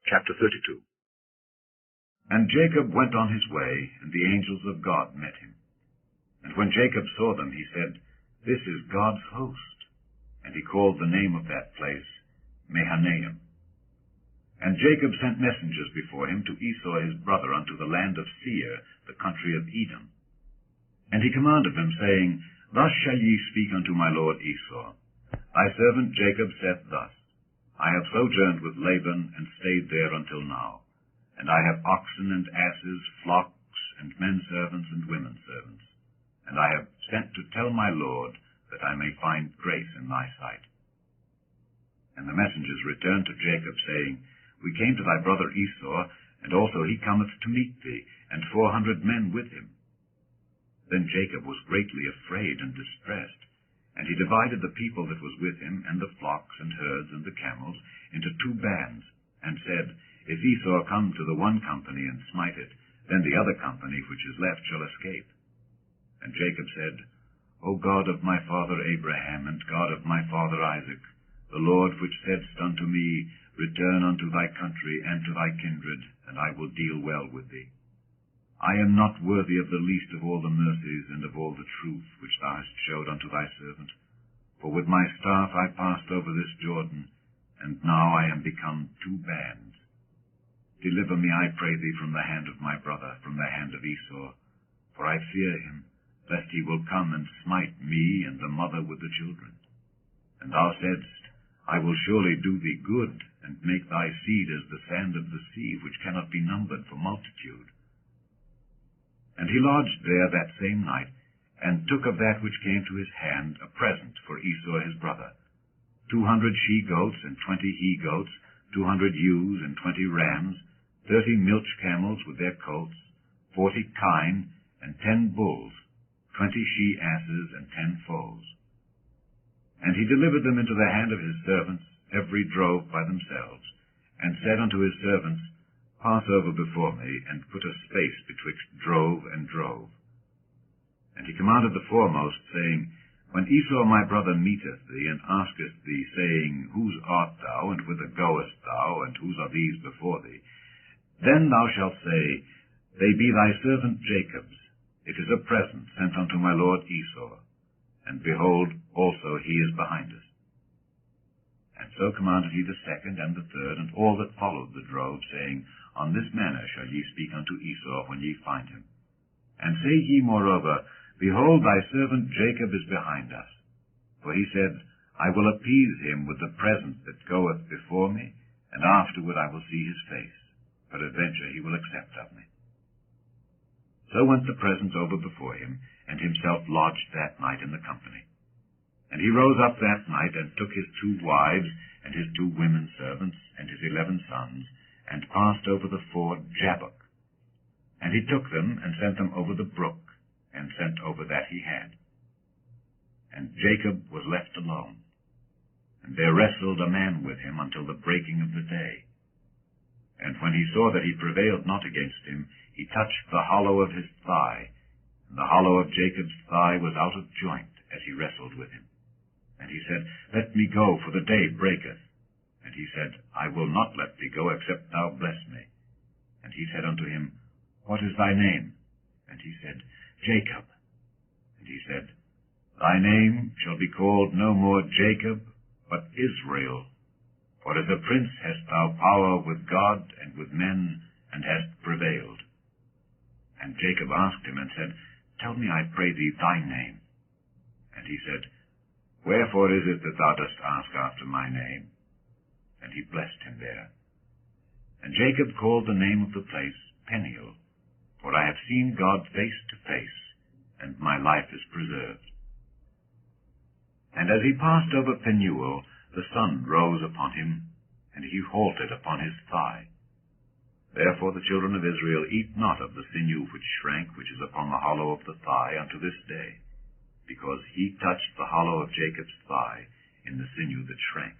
Chapter 32. And Jacob went on his way, and the angels of God met him. And when Jacob saw them, he said, This is God's host. And he called the name of that place Mahanaim. And Jacob sent messengers before him to Esau his brother unto the land of Seir, the country of Edom. And he commanded them, saying, Thus shall ye speak unto my lord Esau. Thy servant Jacob saith thus, I have sojourned with Laban, and stayed there until now. And I have oxen and asses, flocks, and menservants and womenservants. And I have sent to tell my lord, that I may find grace in thy sight. And the messengers returned to Jacob, saying, We came to thy brother Esau, and also he cometh to meet thee, and 400 men with him. Then Jacob was greatly afraid and distressed, and he divided the people that was with him, and the flocks and herds and the camels, into 2 bands, and said, If Esau come to the one company and smite it, then the other company which is left shall escape. And Jacob said, O God of my father Abraham, and God of my father Isaac, the Lord which saidst unto me, Return unto thy country and to thy kindred, and I will deal well with thee. I am not worthy of the least of all the mercies and of all the truth which thou hast showed unto thy servant. For with my staff I passed over this Jordan, and now I am become 2 bands. Deliver me, I pray thee, from the hand of my brother, from the hand of Esau, for I fear him, lest he will come and smite me and the mother with the children. And thou saidst, I will surely do thee good, and make thy seed as the sand of the sea, which cannot be numbered for multitude. And he lodged there that same night, and took of that which came to his hand a present for Esau his brother, 200 she-goats and 20 he-goats, 200 ewes and 20 rams, 30 milch camels with their colts, 40 kine, and 10 bulls, 20 she-asses, and 10 foals. And he delivered them into the hand of his servants, every drove by themselves, and said unto his servants, Pass over before me, and put a space betwixt drove and drove. And he commanded the foremost, saying, When Esau my brother meeteth thee, and asketh thee, saying, Whose art thou, and whither goest thou, and whose are these before thee? Then thou shalt say, They be thy servant Jacob's. It is a present sent unto my lord Esau. And behold, also he is behind us. And so commanded he the second and the third, and all that followed the drove, saying, On this manner shall ye speak unto Esau when ye find him. And say ye moreover, Behold, thy servant Jacob is behind us. For he said, I will appease him with the present that goeth before me, and afterward I will see his face. Peradventure he will accept of me. So went the present over before him, and himself lodged that night in the company. And he rose up that night, and took his 2 wives, and his 2 womenservants, and his 11 sons, and passed over the ford Jabbok. And he took them, and sent them over the brook, and sent over that he had. And Jacob was left alone, and there wrestled a man with him until the breaking of the day. And when he saw that he prevailed not against him, he touched the hollow of his thigh, and the hollow of Jacob's thigh was out of joint as he wrestled with him. And he said, Let me go, for the day breaketh. And he said, I will not let thee go, except thou bless me. And he said unto him, What is thy name? And he said, Jacob. And he said, Thy name shall be called no more Jacob, but Israel. For as a prince hast thou power with God and with men, and hast prevailed. And Jacob asked him, and said, Tell me, I pray thee, thy name. And he said, Wherefore is it that thou dost ask after my name? And he blessed him there. And Jacob called the name of the place Peniel, for I have seen God face to face, and my life is preserved. And as he passed over Penuel, the sun rose upon him, and he halted upon his thigh. Therefore the children of Israel eat not of the sinew which shrank, which is upon the hollow of the thigh, unto this day, because he touched the hollow of Jacob's thigh in the sinew that shrank.